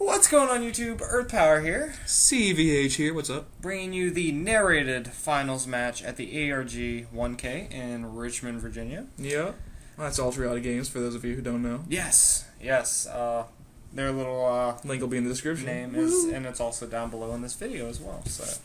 What's going on YouTube? Earth Power here. CVH here, what's up? Bringing you the narrated finals match at the ARG 1K in Richmond, Virginia. Yeah, well, that's Ultra Reality Games for those of you who don't know. Yes. Their little link will be in the description. Name is, and it's also down below in this video as well. So,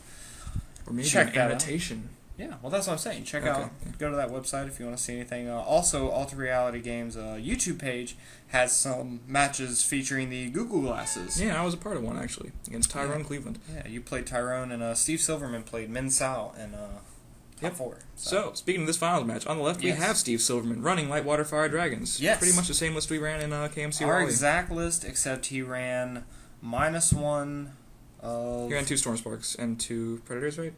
or maybe check an annotation. Yeah, well, that's what I'm saying. Check out, go to that website if you want to see anything. Also, Ultra Reality Games' YouTube page has some matches featuring the Google Glasses. Yeah, I was a part of one, actually, against Tyrone Cleveland. Yeah, you played Tyrone, and Steve Silverman played Min Sao in top 4. So, speaking of this finals match, on the left we have Steve Silverman running Light Water Fire Dragons. Yes. Pretty much the same list we ran in KMC Our Raleigh. exact list, except he ran -1 of... He ran 2 Storm Sparks and 2 Predators, right?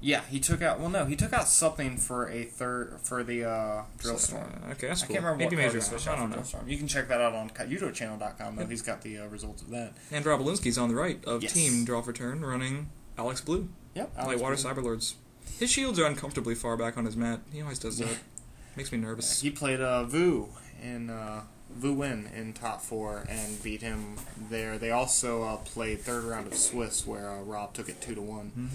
Yeah, he took out... Well, no, he took out something for a for the Drill Storm. Okay, that's cool. I can't remember Maybe what major. card he switched out for Drill Storm. You can check that out on KaijudoChannel.com, though. Yep. He's got the results of that. And Rob Wolinsky's on the right of Team Draw for Turn, running AlexBlue. Yep, Light Water Cyberlords. His shields are uncomfortably far back on his mat. He always does that. Makes me nervous. He played Vu Win in top 4 and beat him there. They also played third round of Swiss, where Rob took it 2-1. Mm-hmm.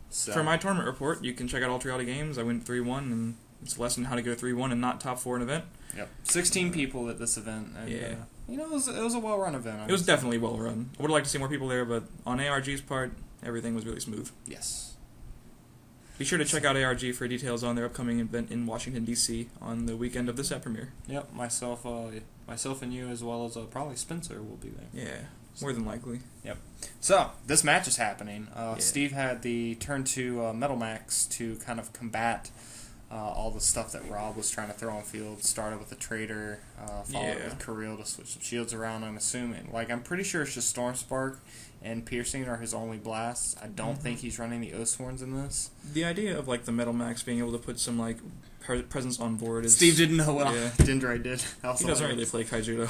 So. For my tournament report, you can check out Ultra Reality Games. I went 3-1, and it's a lesson how to go 3-1 and not top 4 in an event. Yep. 16 people at this event. And, yeah. You know, it was a well-run event. It was definitely well-run. I would have liked to see more people there, but on ARG's part, everything was really smooth. Yes. Be sure to check out ARG for details on their upcoming event in Washington, D.C. on the weekend of the set premiere. Yep, myself and you, as well as probably Spencer, will be there. Yeah, more than likely. Yep. So, this match is happening. Steve had the turn 2 Metal Max to kind of combat all the stuff that Rob was trying to throw on field. Started with the Trader, followed with Kirill to switch some shields around, I'm assuming. I'm pretty sure it's just Storm Spark and Piercing are his only blasts. I don't think he's running the Oathsworns in this. The idea of, the Metal Max being able to put some, presence on board is... Steve didn't know what Dendrite did. He doesn't really play Kaijudo.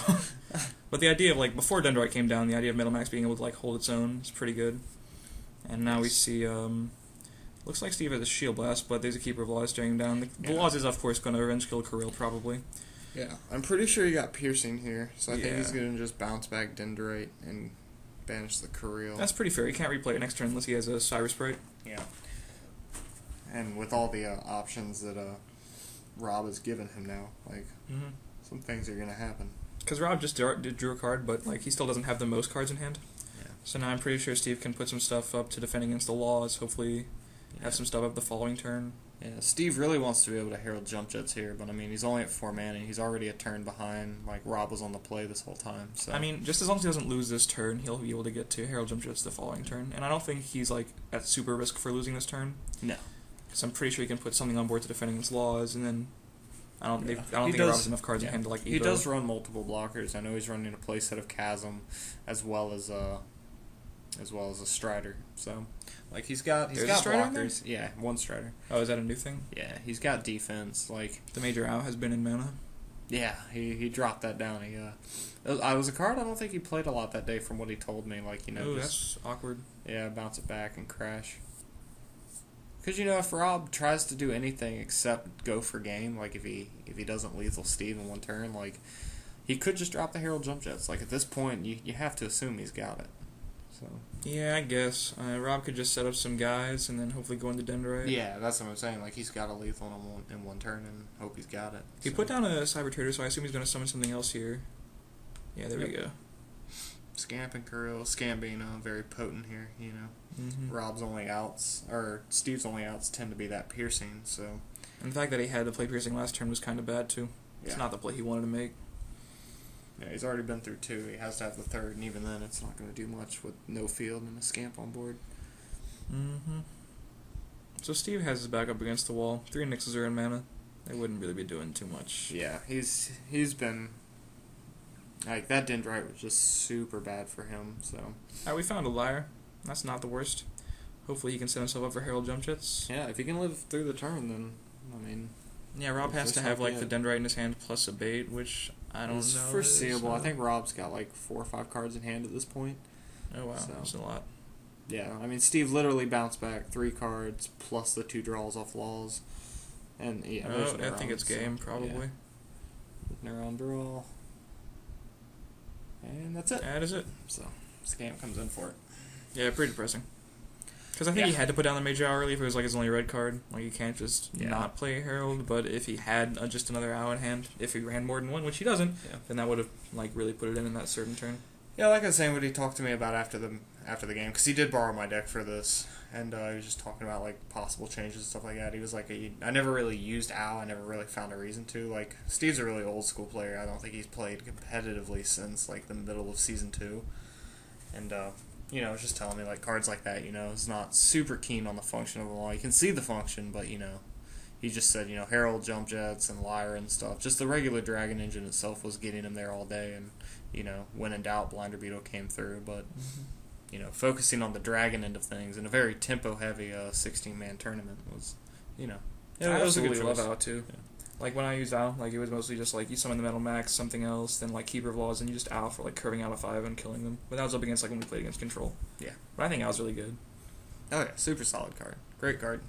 But the idea of, before Dendrite came down, the idea of Metal Max being able to, hold its own is pretty good. And now we see, looks like Steve has a Shield Blast, but there's a Keeper of Laws staring down. The Laws is, of course, going to revenge kill Kirill, probably. Yeah, I'm pretty sure he got Piercing here, so I think he's going to just bounce back Dendrite and banish the Kirill. That's pretty fair. He can't replay it next turn unless he has a Cyrus Sprite. Yeah. And with all the options that Rob has given him now, some things are going to happen. Because Rob just drew a card, but he still doesn't have the most cards in hand. Yeah. So now I'm pretty sure Steve can put some stuff up to defend against the Laws, hopefully have some stuff up the following turn. Yeah, Steve really wants to be able to Herald Jump Jets here, but he's only at 4 mana. He's already a turn behind. Rob was on the play this whole time. So just as long as he doesn't lose this turn, he'll be able to get to Herald Jump Jets the following turn. And I don't think he's at super risk for losing this turn. No, because I'm pretty sure he can put something on board to defend against Laws, and then I don't think Rob has enough cards in hand to Evo. He does run multiple blockers. I know he's running a playset of Chasm, as well as a Strider. So, he's got blockers. Yeah, 1 Strider. Oh, is that a new thing? Yeah, he's got defense. The Major Owl has been in mana. Yeah, he dropped that down. It was a card I don't think he played a lot that day, from what he told me. Oh, that's awkward. Yeah, bounce it back and crash. Because if Rob tries to do anything except go for game, if he doesn't lethal Steve in 1 turn, he could just drop the Herald Jump Jets. At this point, you have to assume he's got it. So. Yeah, I guess. Rob could just set up some guys and then hopefully go into Dendrite. Yeah, that's what I'm saying. He's got a lethal in one turn and hope he's got it. He put down a Cyber Trader, so I assume he's going to summon something else here. Yeah, there we go. Scamp and Kirill. Scamp being very potent here, Rob's only outs, or Steve's only outs tend to be that Piercing, so... And the fact that he had to play Piercing last turn was kind of bad, too. Yeah. It's not the play he wanted to make. Yeah, he's already been through 2. He has to have the 3rd, and even then, it's not going to do much with no field and a Scamp on board. So Steve has his back up against the wall. 3 Nixes are in mana. They wouldn't really be doing too much. Yeah, he's been... that Dendrite was just super bad for him, so... Alright, we found a Liar. That's not the worst. Hopefully he can set himself up for Herald Jump Jets. Yeah, if he can live through the turn, then, Yeah, Rob has to have, the Dendrite in his hand plus a bait, which I don't know. It's foreseeable. I think Rob's got, 4 or 5 cards in hand at this point. Oh, wow. That's a lot. Yeah, Steve literally bounced back 3 cards plus the 2 draws off Laws. And, I think it's game, probably. Yeah. Neuron draw. And that's it. That is it. So... Scamp comes in for it. Yeah, pretty depressing. Because I think he had to put down the Major Hourly if it was like his only red card. Like, you can't just not play Herald, but if he had just another Owl in hand, if he ran more than one, which he doesn't, then that would have like really put it in that certain turn. Yeah, like I was saying, what he talked to me about after the game, because he did borrow my deck for this, and he was just talking about like possible changes and stuff like that. He was like, I never really used Owl, I never really found a reason to. Like, Steve's a really old school player. I don't think he's played competitively since like the middle of Season 2, and you know, just telling me, like, cards like that, you know, is not super keen on the function of them all. You can see the function, but, you know, he just said, you know, Herald, Jump Jets, and Lyra and stuff. Just the regular Dragon engine itself was getting him there all day, and, you know, when in doubt, Blinder Beetle came through. But, you know, focusing on the Dragon end of things in a very tempo-heavy 16-man tournament was, you know, yeah, I was a good absolutely choice. love Owl, too. Yeah. Like, when I used Owl, like, it was mostly just, like, you summon the Metal Max, something else, then, like, Keeper of Laws, and you just Owl for, like, curving out a 5 and killing them. But that was up against, like, when we played against Control. Yeah. But I think Owl's really good. Oh, yeah, super solid card. Great card.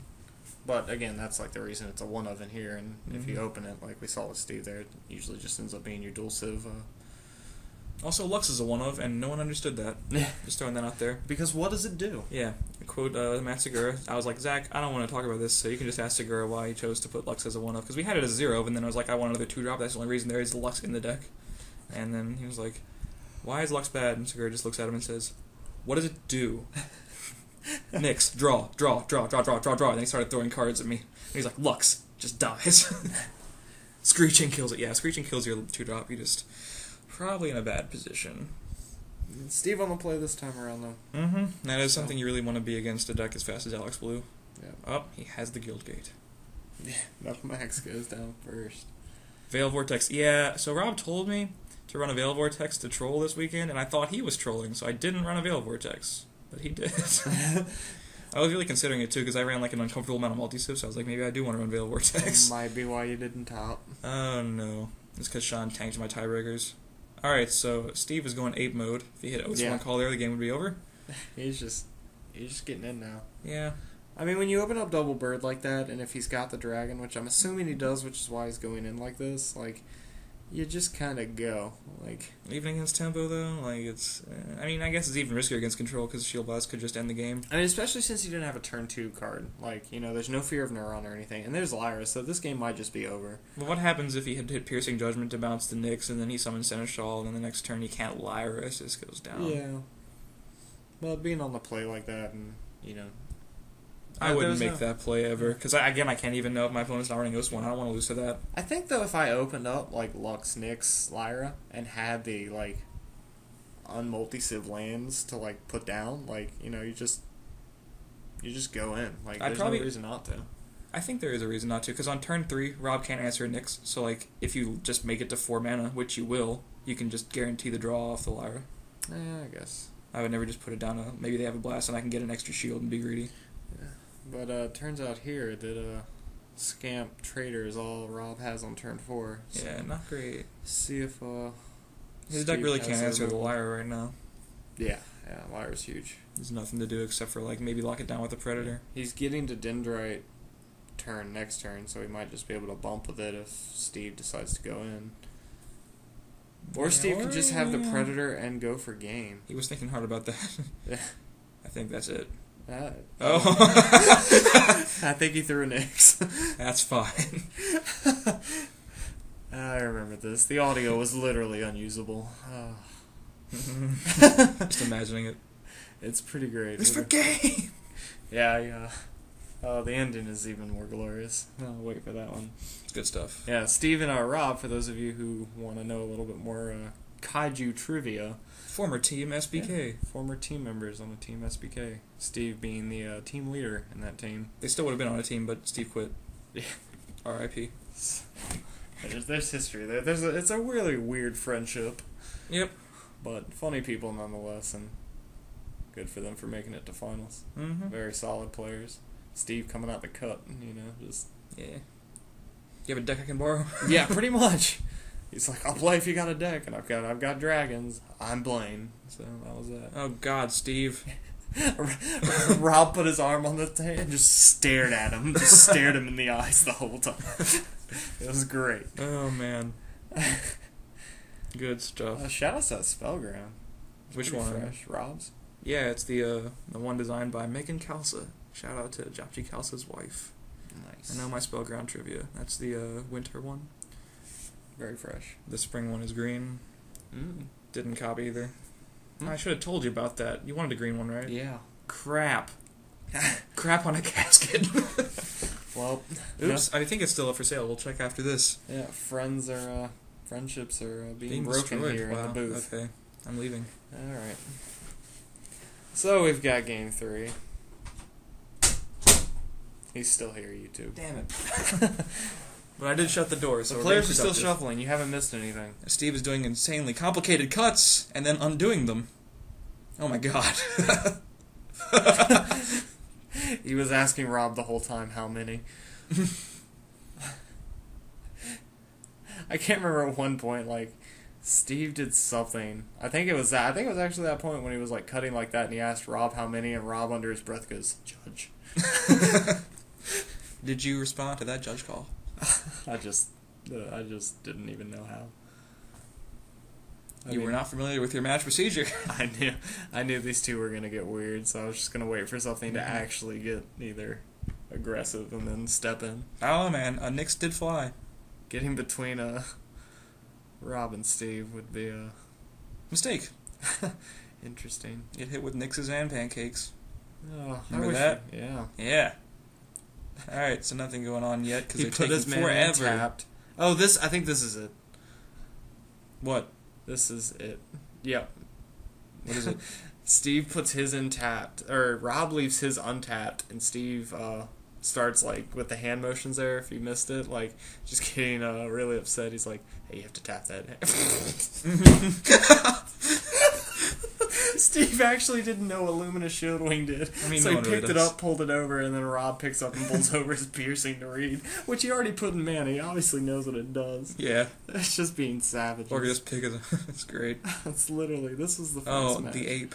But, again, that's, like, the reason it's a one-of in here, and if you open it, like we saw with Steve there, it usually just ends up being your dual Civ. Also, Lux is a one-of, and no one understood that. Just throwing that out there. Because what does it do? Yeah. Quote Matt Segura. I was like, Zach, I don't want to talk about this, so you can just ask Segura why he chose to put Lux as a one-of. Because we had it as 0, and then I was like, I want another 2-drop. That's the only reason there is Lux in the deck. And then he was like, why is Lux bad? And Segura just looks at him and says, what does it do? Nix, draw. And then he started throwing cards at me. And he's like, Lux just dies. Screeching kills it. Yeah, Screeching kills your 2-drop. You just probably in a bad position. Steve on the play this time around, though. Mm-hmm. That is something you really want to be against a deck as fast as AlexBlue. Yeah. Oh, he has the Guild Gate. Yeah, Metal Max goes down first. Veil Vortex. Yeah, so Rob told me to run a Veil Vortex to troll this weekend, and I thought he was trolling, so I didn't run a Veil Vortex. But he did. I was really considering it, too, because I ran like an uncomfortable amount of multi-civ, so I was like, maybe I do want to run Veil Vortex. That might be why you didn't top. Oh, no. It's because Sean tanked my tiebreakers. Alright, so Steve is going ape mode. If he hit O1 call there, the game would be over. He's just getting in now. Yeah. I mean, when you open up Double Bird like that, and if he's got the Dragon, which I'm assuming he does, which is why he's going in like this, like, you just kind of go. Like, even against tempo, though, like, it's... I mean, I guess it's even riskier against Control, because Shield Blast could just end the game. I mean, especially since you didn't have a turn 2 card. Like, you know, there's no fear of Neuron or anything. And there's Lyra, so this game might just be over. Well, what happens if he had hit Piercing Judgment to bounce the Nyx, and then he summons Seneschal, and then the next turn he can't Lyra, it just goes down. Yeah. Well, being on the play like that, and, you know... I wouldn't make that play ever, because, again, I can't even know if my opponent's not running OS1. I don't want to lose to that. I think, though, if I opened up, like, Lux, Nyx, Lyra, and had the, like, unmulti-civ lands to, like, put down, like, you know, you just go in. Like, there's no reason not to. I think there is a reason not to, because on turn 3, Rob can't answer a Nyx, so, like, if you just make it to 4 mana, which you will, you can just guarantee the draw off the Lyra. Yeah, I guess. I would never just put it down maybe they have a blast and I can get an extra shield and be greedy. Yeah. But turns out here that Scamp Trader is all Rob has on turn 4. So yeah, not great. See if his deck really can't answer the Lyra right now. Yeah, Lyra's huge. There's nothing to do except for like maybe lock it down with a Predator. He's getting to Dendrite next turn, so he might just be able to bump with it if Steve decides to go in. Or Steve could just have the Predator and go for game. He was thinking hard about that. Yeah. I think that's it. I think he threw a Nyx. That's fine. I remember this. The audio was literally unusable. Just imagining it. It's pretty great. It's for game! Yeah. The ending is even more glorious. I'll wait for that one. It's good stuff. Yeah, Steve and Rob, for those of you who want to know a little bit more Kaiju trivia. Former Team SBK. Yeah, former team members on the Team SBK. Steve being the team leader in that team. They still would have been on a team, but Steve quit. Yeah. R.I.P. There's history there. It's a really weird friendship. Yep. But funny people nonetheless, and good for them for making it to finals. Mm-hmm. Very solid players. Steve coming out the cut, just... Yeah. You have a deck I can borrow? Yeah, pretty much. He's like, I'll play if you got a deck, and I've got dragons. I'm Blaine. So that was that. Oh God, Steve. Rob put his arm on the table and just stared at him. Just stared him in the eyes the whole time. It was great. Oh man. Good stuff. Shout out to that Spellground. Which Pretty one? Fresh. Rob's? Yeah, it's the one designed by Megan Kalsa. Shout out to Japji Kalsa's wife. Nice. I know my Spellground trivia. That's the winter one. Very fresh. The spring one is green. Mm. Didn't copy either. Hmm. I should have told you about that. You wanted a green one, right? Yeah. Crap. Crap on a casket. Well, oops. I think it's still up for sale. We'll check after this. yeah, friendships are being broken destroyed. here in the booth. Okay, I'm leaving. Alright. So we've got game 3. He's still here, YouTube. Damn it. But I did shut the door, so The we're players being are still productive. shuffling. You haven't missed anything. Steve is doing insanely complicated cuts and then undoing them. Oh my god. He was asking Rob the whole time how many. I can't remember at one point, like, Steve did something. I think it was actually that point when he was like cutting like that and he asked Rob how many and Rob under his breath goes, "Judge." Did you respond to that judge call? I just didn't even know how. You were not familiar with your match procedure. I knew these two were gonna get weird, so I was just gonna wait for something to actually get either aggressive and then step in. Oh man, a Nix did fly. Getting between Rob and Steve would be a Mistake. interesting. Get hit with Nixes and pancakes. Oh, Remember that? Yeah. Yeah. Alright, so nothing going on yet because He they're put taking his man forever. tapped. Oh, I think this is it. What? This is it. Yep. What is it? Steve puts his in tapped, or Rob leaves his untapped, and Steve starts like with the hand motions there. If you missed it, like just getting really upset. He's like, "Hey, you have to tap that." Steve actually didn't know what Luminous Shield Wing did, I mean, so no he one really picked it does. up, pulled it over, and then Rob picks up and pulls over his piercing to read, which he already put in mana. He obviously knows what it does. Yeah. It's just being savage. Or just pick it. It's great. That's literally, this was the first Oh, match. the ape.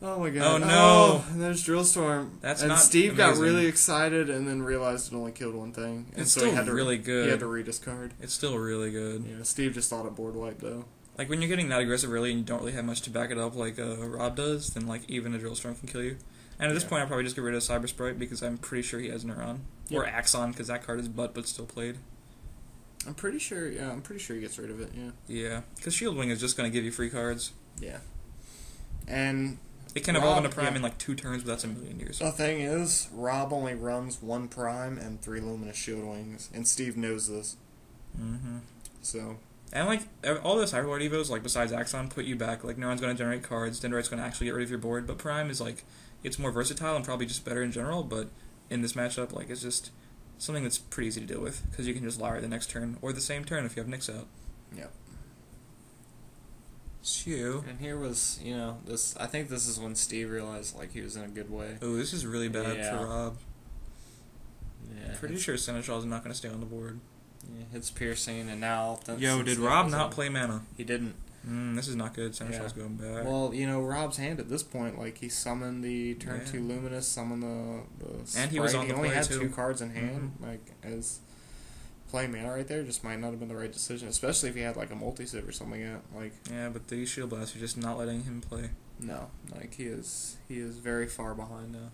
Oh my god. Oh, no. Oh, and there's Drillstorm. That's and not Steve got amazing. really excited and then realized it only killed one thing. And It's so still he had to really good. He had to read his card. It's still really good. Yeah, Steve just thought it board wiped though. Like, when you're getting that aggressive early and you don't really have much to back it up like Rob does, then, like, even a Drillstorm can kill you. And at this Yeah. point, I'll probably just get rid of Cyber Sprite because I'm pretty sure he has Neuron. Yep. Or Axon, because that card is butt but still played. I'm pretty sure he gets rid of it, yeah. Yeah, because Shield Wing is just going to give you free cards. Yeah. And It can evolve Rob- into Prime yeah. in, like, 2 turns, but that's a million years. the thing is, Rob only runs 1 Prime and 3 Luminous Shield Wings, and Steve knows this. Mm-hmm. So, And, like, all the Cyberlord Evos, like, besides Axon, put you back. Like, Neuron's going to generate cards, Dendrite's going to actually get rid of your board, but Prime is, like, it's more versatile and probably just better in general, but in this matchup, like, it's just something that's pretty easy to deal with, because you can just Lyra the next turn, or the same turn if you have Nyx out. yep. So, And here was, this. I think this is when Steve realized, like, he was in a good way. oh, this is really bad Yeah. for Rob. Yeah. Pretty sure Seneschal is not going to stay on the board. Yeah, hits piercing, and now... Yo, did Rob not play mana? He didn't. This is not good. Seneschal's going back. Well, Rob's hand at this point, like, he summoned the turn 2 Luminous, summoned the And he was Sprite. on the He only play, had too. 2 cards in hand, like, as playing mana right there just might not have been the right decision, especially if he had, like, a multi-sip or something at, like... Yeah, but the Shield Blast are just not letting him play. No, like, he is very far behind now.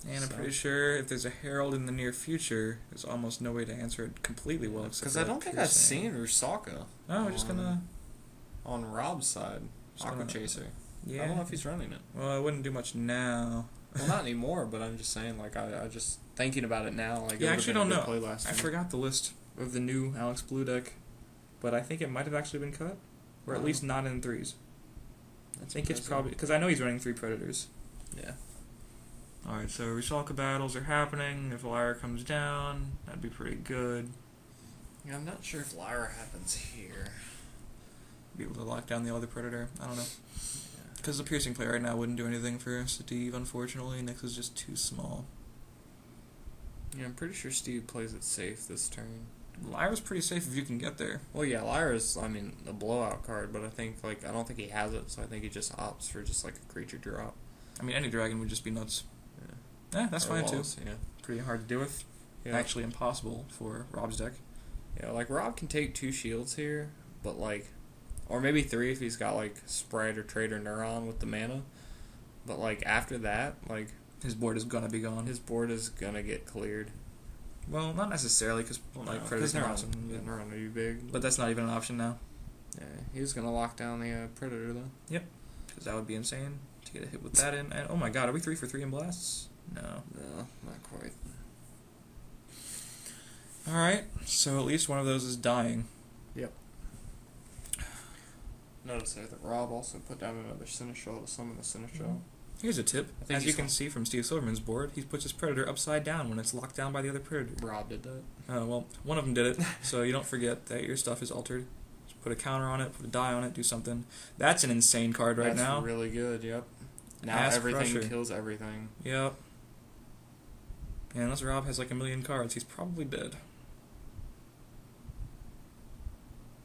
And I'm pretty sure if there's a Herald in the near future, there's almost no way to answer it completely well. Because I don't think I've seen Rusaka. No, we're just gonna... On Rob's side. Just Aqua gonna- Chaser. Yeah. I don't know if he's running it. Well, I wouldn't do much now. Well, not anymore, but I'm just saying, like, I just thinking about it now, like, Yeah, I it actually would've don't been a know. good play last I time. forgot the list of the new AlexBlue deck, but I think it might have actually been cut, or at least not in 3s. I think it's probably... Because I know he's running 3 Predators. Yeah. Alright, so Rusalka battles are happening. If Lyra comes down, that'd be pretty good. Yeah, I'm not sure if Lyra happens here. Be able to lock down the other Predator. I don't know. Because the piercing play right now wouldn't do anything for Steve, unfortunately. Nyx is just too small. Yeah, I'm pretty sure Steve plays it safe this turn. Lyra's pretty safe if you can get there. Well, yeah, Lyra's, I mean, a blowout card, but I think, like, I don't think he has it, so I think he just opts for just, like, a creature drop. I mean, any dragon would just be nuts. Yeah, that's Or fine Wallace, too. Yeah. Pretty hard to deal with. Yeah. Actually impossible for Rob's deck. Yeah, like, Rob can take 2 shields here, but, like, Or maybe 3 if he's got, like, Sprite or Trader Neuron with the mana. But, like, after that, like... His board is gonna be gone. His board is gonna get cleared. Well, not necessarily, because like Predator's an option. Yeah, Neuron would be big. But that's not even an option now. Yeah, he was gonna lock down the Predator, though. Yep. Because that would be insane to get a hit with that in. And, oh my god, are we 3 for 3 in blasts? No. No, not quite. Alright, so at least one of those is dying. Yep. Notice there that Rob also put down another Seneschal to summon the Seneschal. Here's a tip. As you can see from Steve Silverman's board, he puts his Predator upside down when it's locked down by the other Predator. Rob did that. Oh, well, one of them did it, so you don't forget that your stuff is altered. Just put a counter on it, put a die on it, do something. That's an insane card right now. That's really good, yep. Now Ass everything crusher. kills everything. Yep. And unless Rob has like a million cards, he's probably dead.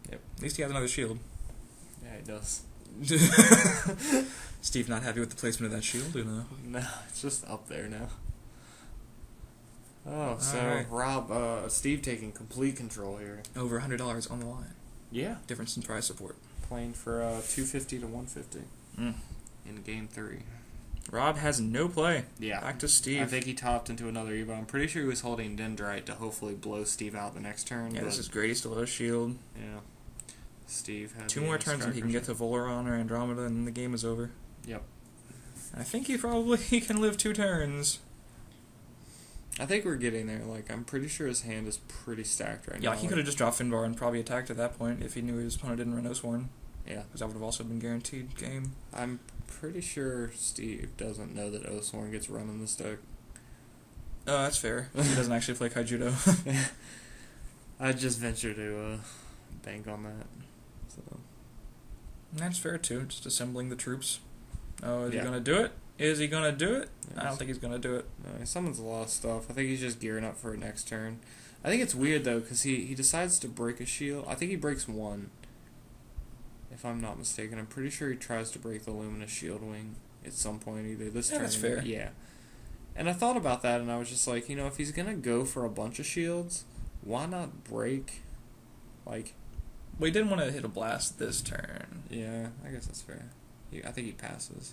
Yep. At least he has another shield. Yeah, he does. Steve not happy with the placement of that shield, you know? No, it's just up there now. Oh, so right. Rob, Steve taking complete control here. Over $100 on the line. Yeah. Difference in price support. Playing for 250 to 150 in game 3. Rob has no play. Yeah. Back to Steve. I think he topped into another Evo. I'm pretty sure he was holding Dendrite to hopefully blow Steve out the next turn. Yeah, this is great. He still has shield. Yeah. Steve had 2 more turns and he can get to Volaron or Andromeda and the game is over. Yep. I think he probably can live 2 turns. I think we're getting there. Like, I'm pretty sure his hand is pretty stacked right now. Yeah, he could have just dropped Finbar and probably attacked at that point if he knew his opponent didn't run Oathsworn. Yeah. Because that would have also been guaranteed game. I'm pretty sure Steve doesn't know that Oathsworn gets run in this deck. Oh, that's fair. He doesn't actually play Kaijudo. I'd just venture to bank on that. So. That's fair too, just assembling the troops. Oh, is he Yeah. going to do it? Is he going to do it? Yeah, I don't think he's going to do it. No, he summons a lot of stuff. I think he's just gearing up for it next turn. I think it's weird, though, because he decides to break a shield. I think he breaks 1, if I'm not mistaken. I'm pretty sure he tries to break the Luminous Shield Wing at some point, either this turn that's or... fair. Yeah. And I thought about that, and I was just like, you know, if he's going to go for a bunch of shields, why not break, like... Well, he didn't want to hit a blast this turn. Yeah, I guess that's fair. I think he passes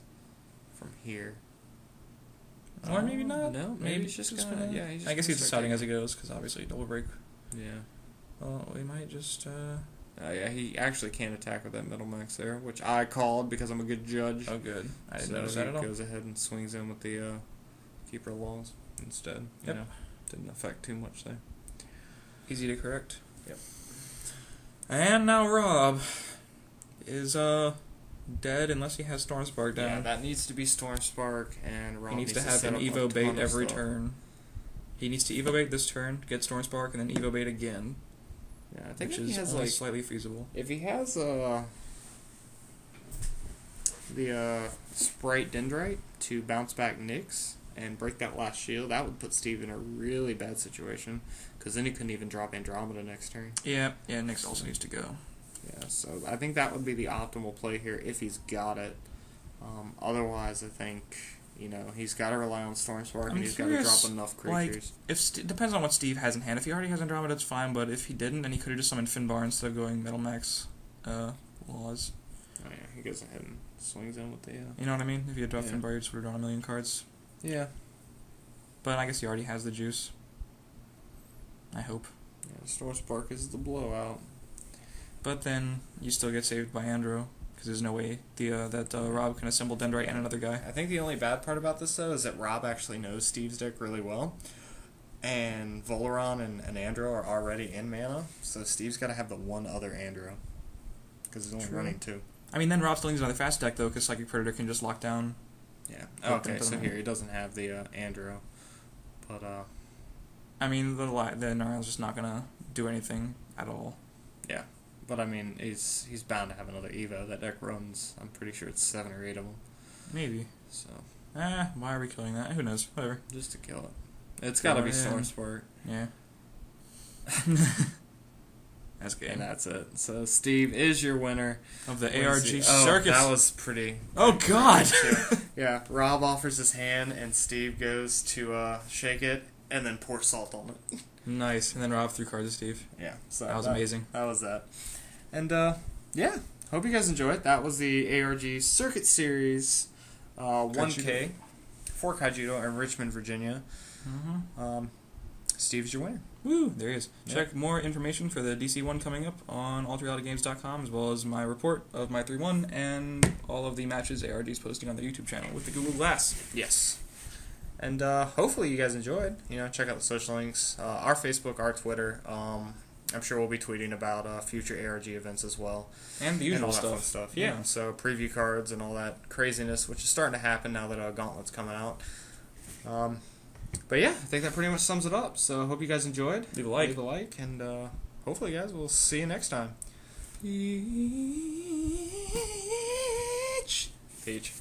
from here. Or maybe not. No, maybe he's just gonna... Yeah, I guess he's deciding as he goes, because obviously double break. Yeah. Well, we might just... Yeah, he actually can't attack with that middle max there, which I called because I'm a good judge. Oh, good. I didn't notice that at all. He goes ahead and swings in with the Keeper of Laws instead. Yep. You know, didn't affect too much there. Easy to correct. Yep. And now Rob is dead unless he has Stormspark down. Yeah, that needs to be Stormspark, and Rob he needs to have set an up Evo a bait ton of every stuff. turn. He needs to Evo bait this turn, get Stormspark, and then Evo bait again. Yeah, I think which if he is has only like slightly feasible. if he has the Sprite Dendrite to bounce back Nyx and break that last shield, that would put Steve in a really bad situation, because then he couldn't even drop Andromeda next turn. Yeah, Nyx also needs to go. Yeah, so I think that would be the optimal play here if he's got it. Otherwise, I think, you know, he's got to rely on Stormspark, and he's got to drop enough creatures. Like, depends on what Steve has in hand. If he already has Andromeda, it's fine, but if he didn't, then he could have just summoned Finbar instead of going Metal Max Laws. Oh, yeah, he goes ahead and swings in with the... You know what I mean? If he had dropped Yeah. Finbar, he just would have drawn a million cards. Yeah. But I guess he already has the juice. I hope. Yeah, Stormspark is the blowout. But then you still get saved by Andro, because there's no way that Rob can assemble Dendrite and another guy. I think the only bad part about this, though, is that Rob actually knows Steve's deck really well. And Volaron and Andro are already in mana, so Steve's got to have the one other Andro, because he's only running 2. I mean, then Rob still needs another fast deck, though, because Psychic Predator can just lock down. Yeah. Okay, so here, he doesn't have the Andro. But, I mean, the Narion's just not going to do anything at all. Yeah. But, I mean, he's bound to have another Evo. That deck runs, I'm pretty sure it's 7 or 8 of them. Maybe. So. Why are we killing that? Who knows? Whatever. Just to kill it. It's got to be Stormspark. Yeah. That's good. And that's it. So Steve is your winner of the ARG Circus. Oh, that was pretty. Oh, God! Yeah, Rob offers his hand, and Steve goes to shake it, and then pour salt on it. Nice. And then Rob threw cards to Steve. Yeah. So that was amazing. That was that. And, yeah. hope you guys enjoyed. That was the ARG Circuit Series 1K for Kaijudo in Richmond, Virginia. Steve's your winner. Woo! There he is. Check more information for the DC one coming up on AlterRealityGames.com, as well as my report of my 3-1 and all of the matches ARG is posting on their YouTube channel with the Google Glass. Yes. And hopefully you guys enjoyed. Check out the social links, our Facebook, our Twitter. I'm sure we'll be tweeting about future ARG events as well. And the usual and all that stuff. Fun stuff. Yeah, so preview cards and all that craziness, which is starting to happen now that Gauntlet's coming out. But yeah, I think that pretty much sums it up. So I hope you guys enjoyed. Leave a like. Leave a like, and hopefully, guys, we'll see you next time. Peach.